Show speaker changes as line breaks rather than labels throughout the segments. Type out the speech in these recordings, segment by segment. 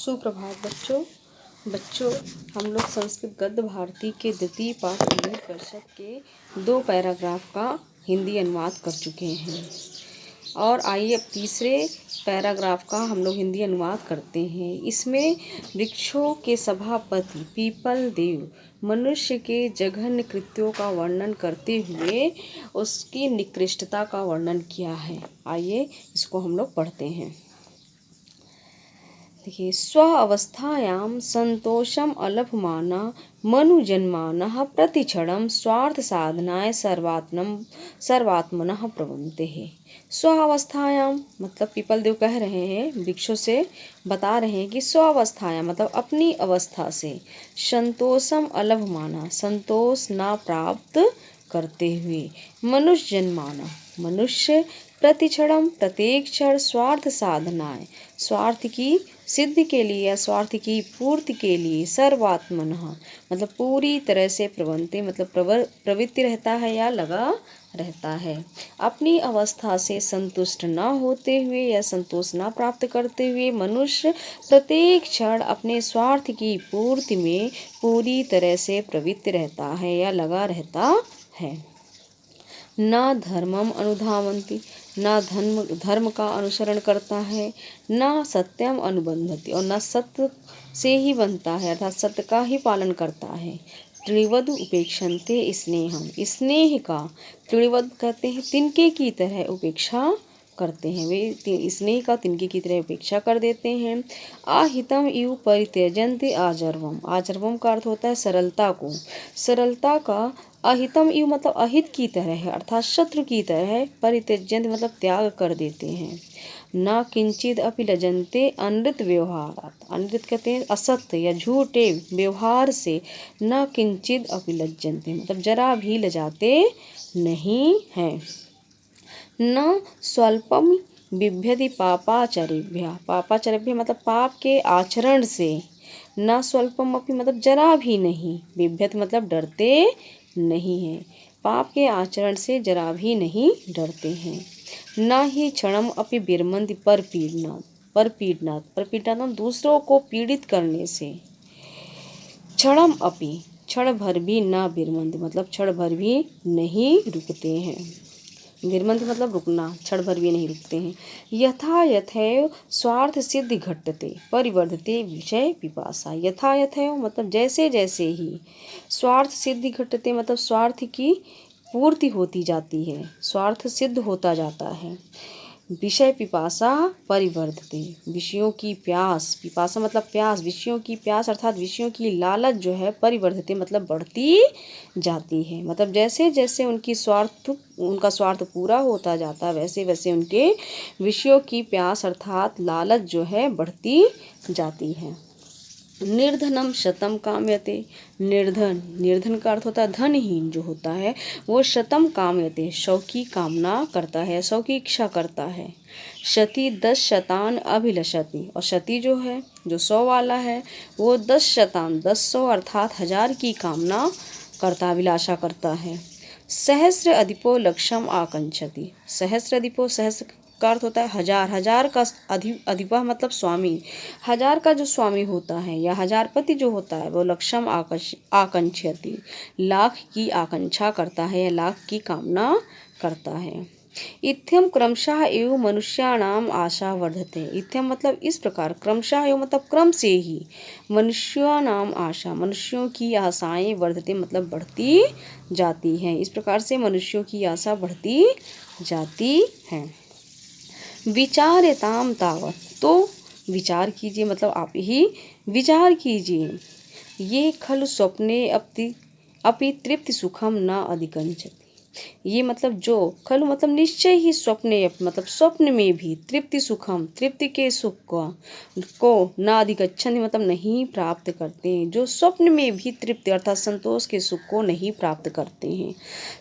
सुप्रभात बच्चों। हम लोग संस्कृत गद्य भारती के द्वितीय पाठ हिंदी परिषद के 2 पैराग्राफ का हिंदी अनुवाद कर चुके हैं और आइए अब तीसरे पैराग्राफ का हम लोग हिंदी अनुवाद करते हैं। इसमें वृक्षों के सभापति पीपल देव मनुष्य के जघन्य कृत्यों का वर्णन करते हुए उसकी निकृष्टता का वर्णन किया है। आइए इसको हम लोग पढ़ते हैं। देखिए, स्व अवस्थायां संतोषम अलभमाना मनुजन्मानः प्रतिक्षणं स्वार्थ साधनाय सर्वात्मनः प्रवन्ते हैं। स्व अवस्थायां मतलब पीपल देव कह रहे हैं, वृक्षों से बता रहे हैं कि स्व अवस्थायां मतलब अपनी अवस्था से संतोषम अलभमाना संतोष ना प्राप्त करते हुए मनुष्य जन्माना मनुष्य प्रतिक्षणम प्रत्येक क्षण स्वार्थ साधनाएं स्वार्थ की सिद्धि के लिए या स्वार्थ की पूर्ति के लिए सर्वात्मनः मतलब पूरी तरह से प्रवृत्ति मतलब प्रवृत्ति रहता है या लगा रहता है। अपनी अवस्था से संतुष्ट न होते हुए या संतोष न प्राप्त करते हुए मनुष्य प्रत्येक क्षण अपने स्वार्थ की पूर्ति में पूरी तरह से प्रवृत्त रहता है या लगा रहता है। न धर्मम अनुधावन्ति न धर्म का अनुसरण करता है, न सत्यम अनुबंधति और न सत्य से ही बनता है अर्थात सत्य का ही पालन करता है। तृणवद उपेक्षन्ते स्नेहम स्नेह का तृणवद कहते हैं तिनके की तरह उपेक्षा करते हैं। वे स्नेह का तिनके की तरह उपेक्षा कर देते हैं। आहितम इव परित्यजन्ते आजर्वम आजर्वम का अर्थ होता है सरलता को। सरलता का अहितम इव मतलब अहित की तरह है अर्थात शत्रु की तरह परित्यजन्ते मतलब त्याग कर देते हैं। न किंचित अपि लजन्ते अनृत व्यवहारात् अनृत कहते हैं असत्य या झूठे व्यवहार से न किंचित अपि लज्जन्ते मतलब जरा भी लजाते नहीं हैं। न स्वल्पम बिभ्यति पापाचरेभ्य मतलब पाप के आचरण से न स्वल्पम अपि मतलब जरा भी नहीं बिभ्यति मतलब डरते नहीं हैं पाप के आचरण से जरा भी नहीं डरते हैं। न ही क्षणम अपि बिरमन्ति परपीडनात् दूसरों को पीड़ित करने से। क्षणम अपि क्षण भर भी न बिरमन्ति मतलब क्षण भर भी नहीं रुकते हैं। बिरमन्त मतलब रुकना, क्षण भर भी नहीं रुकते हैं। यथा यथैव स्वार्थ सिद्धि घटते परिवर्धते विषय पिपासा यथा यथैव मतलब जैसे जैसे ही स्वार्थ सिद्धि घटते मतलब स्वार्थ की पूर्ति होती जाती है स्वार्थ सिद्ध होता जाता है। विषय पिपासा परिवर्धते विषयों की प्यास पिपासा मतलब प्यास विषयों की प्यास अर्थात विषयों की लालच जो है परिवर्धते मतलब बढ़ती जाती है मतलब जैसे जैसे उनका स्वार्थ पूरा होता जाता है वैसे वैसे उनके विषयों की प्यास अर्थात लालच जो है बढ़ती जाती है। निर्धनम शतम काम्यते निर्धन का अर्थ होता है धनहीन जो होता है वो शतम काम्यते 100 की कामना करता है 100 की इच्छा करता है। शती 10 शतान अभिलषति और शती जो है जो 100 वाला है वो 10 शतान 100 अर्थात 1000 की कामना करता अभिलाषा करता है। सहस्र अधिपो लक्षम आकांक्षति सहस्र अधिपो सहस्र का अर्थ होता है 1000 का अधिपा मतलब स्वामी 1000 का जो स्वामी होता है या 1000पति जो होता है वो लक्षम आकांक्षति लाख की आकांक्षा करता है या लाख की कामना करता है। इत्थम क्रमशः एवं मनुष्याणाम आशा वर्धते इत्थम मतलब इस प्रकार क्रमशः एवं मतलब क्रम से ही मनुष्याणाम आशा मनुष्यों की आशाएं वर्धते मतलब बढ़ती जाती हैं। इस प्रकार से मनुष्यों की आशा बढ़ती जाती है। विचार्यताम तावत तो विचार कीजिए मतलब आप ही विचार कीजिए। ये खलु स्वप्ने अपि तृप्ति सुखम न अधिगच्छति ये मतलब जो खलु मतलब निश्चय ही स्वप्ने मतलब स्वप्न में भी तृप्ति सुखम तृप्ति के सुख को न अधिगच्छन्ति मतलब नहीं प्राप्त करते हैं जो स्वप्न में भी तृप्ति अर्थात संतोष के सुख को नहीं प्राप्त करते हैं।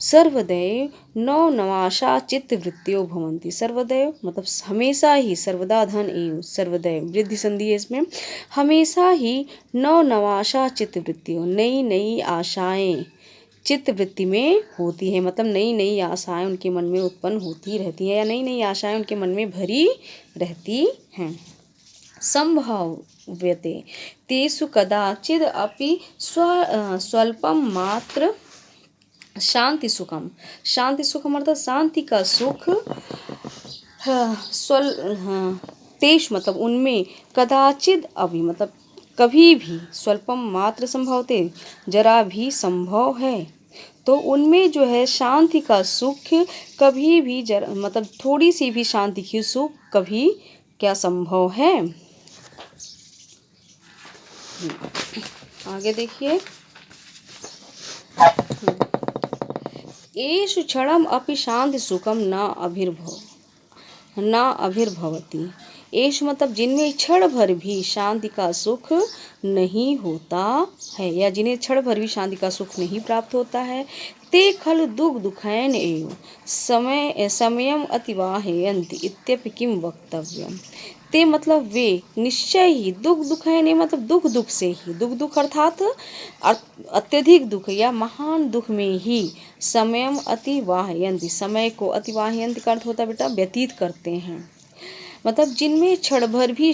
सर्वदैव नवाशा चित्त वृत्तियों भवन्ति सर्वदैव मतलब हमेशा ही सर्वदा धन एवं सर्वदैव वृद्धि संधि है इसमें हमेशा ही नवाशा चित्त वृत्तियों नई नई आशाएं चित्त वृत्ति में होती है मतलब नई नई आशाएं उनके मन में उत्पन्न होती रहती है या नई नई आशाएं उनके मन में भरी रहती हैं। संभाव्यते तेषु कदाचिद् अपि स्वल्पं मात्र शांति सुखम। शांति सुखम अर्थात शांति का सुख तेष मतलब उनमें, कदाचिद अभी मतलब कभी भी, स्वल्पम मात्र संभवते जरा भी संभव है, तो उनमें जो है शांति का सुख कभी भी जरा मतलब थोड़ी सी भी शांति की सुख कभी क्या संभव है। आगे देखिए, एषु क्षणम अपि शांति सुखम न अभिर्भवति। एषु मतलब जिनमें क्षण भर भी शांति का सुख नहीं होता है, या जिन्हें क्षण भर भी शांति का सुख नहीं प्राप्त होता है, ते खलु दुःखैन एव समयम अतिवाहयन्ति इत्यपि किम वक्तव्यम। ते मतलब वे निश्चय ही दुःखैन मतलब दुख से ही, दुख अर्थात अत्यधिक दुख या महान दुख में ही समयम अतिवाहयन्ति, समय को अतिवाहयन्ति का अर्थ होता है बेटा व्यतीत करते हैं। मतलब जिनमें क्षण भर भी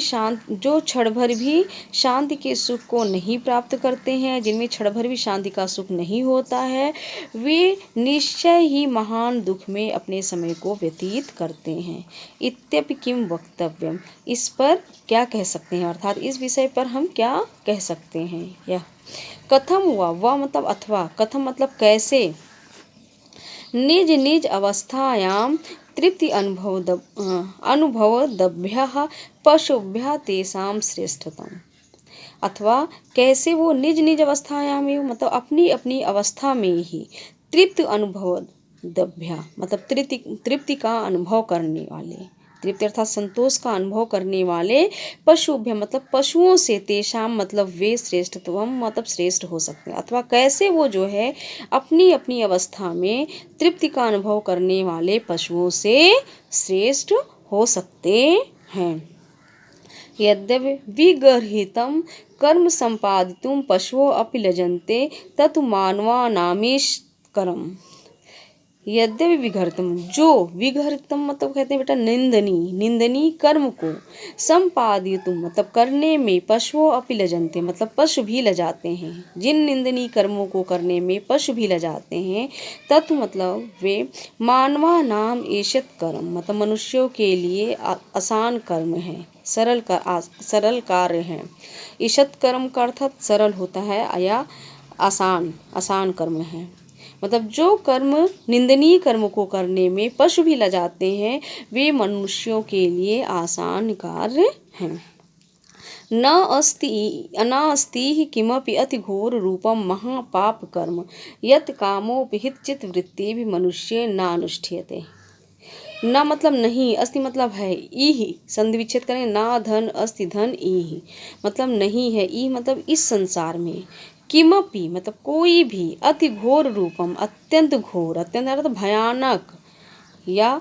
शांति के सुख को नहीं प्राप्त करते हैं, जिनमें क्षण भर भी शांति का सुख नहीं होता है, वे निश्चय ही महान दुख में अपने समय को व्यतीत करते हैं। इत्यपि किम वक्तव्यम, इस पर क्या कह सकते हैं, अर्थात इस विषय पर हम क्या कह सकते हैं। यह कथम हुआ, वह मतलब अथवा, कथम मतलब कैसे, निज निज अवस्थायां तृप्ति अनुभवदभ्यः पशुभ्यः तेषां श्रेष्ठतम। अथवा कैसे वो निज निज अवस्थायां में मतलब अपनी अपनी अवस्था में ही तृप्ति अनुभवदभ्यः मतलब तृप्ति का अनुभव करने वाले, तृप्ति अर्थात संतोष का अनुभव करने वाले पशुभ्य मतलब पशुओं से, तेषाम मतलब वे श्रेष्ठत्वम मतलब श्रेष्ठ हो सकते हैं। अथवा कैसे वो जो है अपनी अपनी अवस्था में तृप्ति का अनुभव करने वाले पशुओं से श्रेष्ठ हो सकते हैं। यद्यपि विगर्हितं कर्म संपादितुं पशवो अपि लजन्ते तत् मानवानामीश्करम्। यद्यपि विघर्तम, जो विघर्तम मतलब कहते हैं बेटा निंदनीय कर्म को, संपादितुम मतलब करने में, पशुओं अपि लजन्ते मतलब पशु भी लजाते हैं, जिन निंदनीय कर्मों को करने में पशु भी लजाते हैं, तत् मतलब वे मानवा नाम एषत कर्म मतलब मनुष्यों के लिए आसान कर्म है, सरल कार्य है। ईशत कर्म का अर्थात सरल होता है या आसान कर्म है। मतलब जो कर्म निंदनीय कर्म को करने में पशु भी लजाते हैं, वे मनुष्यों के लिए आसान कार्य हैं। न अस्ति किमपि अति घोर रूपम महापाप कर्म यत् कामोपहित चित्तवृत्ति भी मनुष्य न अनुष्ठीयते। न मतलब नहीं, अस्ति मतलब है, ई संधि विच्छेद करें, ना धन अस्ति धन ई मतलब नहीं है, ई मतलब इस संसार में, किमपि मतलब कोई भी, अति घोर रूपम अत्यंत घोर, अत्यंत अर्थात भयानक या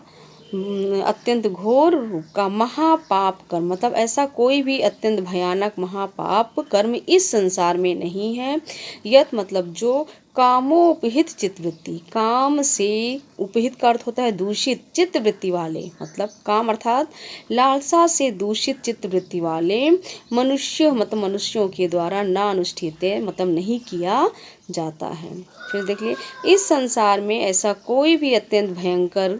अत्यंत घोर रूप का महापाप कर्म मतलब ऐसा कोई भी अत्यंत भयानक महापाप कर्म इस संसार में नहीं है। यत मतलब जो कामोपहित चित्तवृत्ति, काम से उपहित का अर्थ होता है दूषित, चित्तवृत्ति वाले मतलब काम अर्थात लालसा से दूषित चित्तवृत्ति वाले मनुष्य मतलब मनुष्यों के द्वारा ना अनुष्ठित मतलब नहीं किया जाता है। फिर देखिए, इस संसार में ऐसा कोई भी अत्यंत भयंकर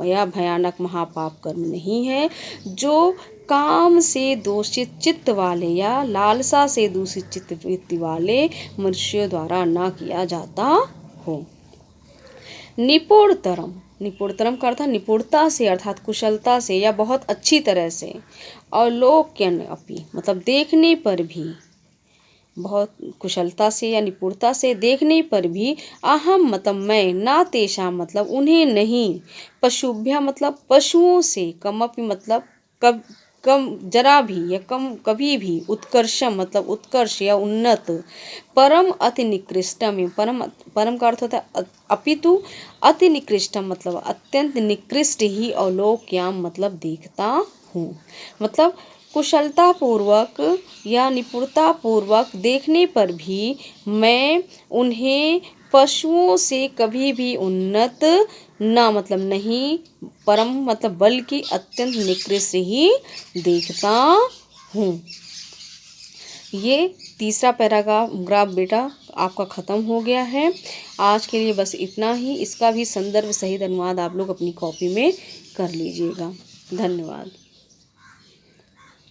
या भयानक महापाप कर्म नहीं है जो काम से दूषित चित्त वाले या लालसा से दूषित चित्तवृत्ति वाले मनुष्यों द्वारा ना किया जाता हो। निपुणतरम, निपुणतरम का अर्थ निपुणता से अर्थात कुशलता से या बहुत अच्छी तरह से, और लोक्यन अपि मतलब देखने पर भी, बहुत कुशलता से या निपुणता से देखने पर भी, अहम मतलब मैं, ना तेषा मतलब उन्हें नहीं, पशुभ्य मतलब पशुओं से, कमपि मतलब कम जरा भी या कम कभी भी, उत्कर्षम मतलब उत्कर्ष या उन्नत, परम अति निकृष्टम, परम का अर्थ होता है अपितु अति निकृष्टम मतलब अत्यंत निकृष्ट ही, अवलोक्याम मतलब देखता हूँ। मतलब कुशलता पूर्वक या निपुणता पूर्वक देखने पर भी मैं उन्हें पशुओं से कभी भी उन्नत ना मतलब नहीं, परम मतलब बल्कि अत्यंत निकृष्ट ही देखता हूँ। ये तीसरा पैराग्राफ बेटा आपका ख़त्म हो गया है। आज के लिए बस इतना ही। इसका भी संदर्भ सहित अनुवाद आप लोग अपनी कॉपी में कर लीजिएगा। धन्यवाद।